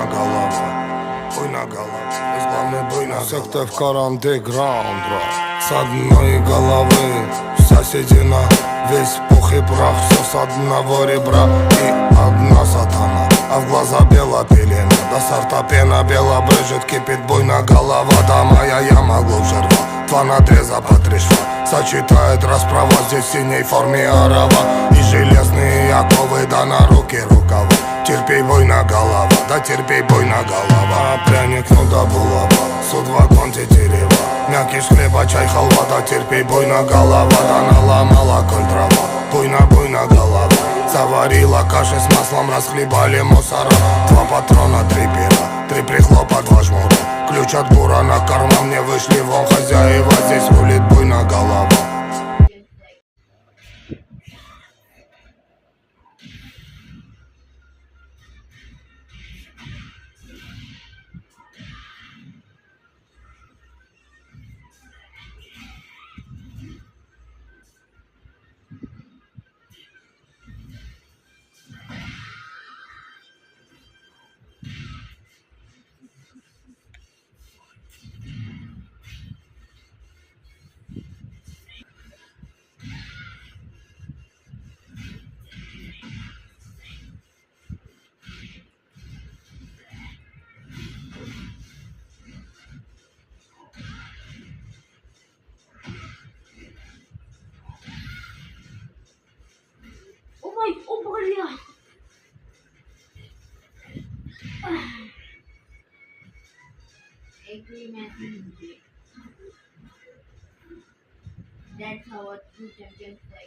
голова, буйна голова, главный буйна. Все, кто в андеграунд, с одной головы, вся седина, весь пух и прах, все с одного ребра и одна сатана, а в глаза бела пелена, до сорта пена бела брызжет, кипит буйна голова, да моя яма глубже рва, два надреза по 3 шва, сочетает расправа, здесь в синей форме орава и железные оковы, да на руки рукава. Терпей, буйна голова, да терпей, буйна голова. Пряник, ну да булава, судвагон тетерева, мякиш хлеба, чай, халва, да терпей, буйна голова, да наломала коль трава, буйна голова. Заварила каши с маслом, расхлебали мусора, 2 патрона, 3 пера, 3 прихлопа, 2 жмура, ключ от бура на карман, мне вышли вон хозяева, здесь рулит буйна голова. Ой, о, бля! Agreement. That's how a true champion fight.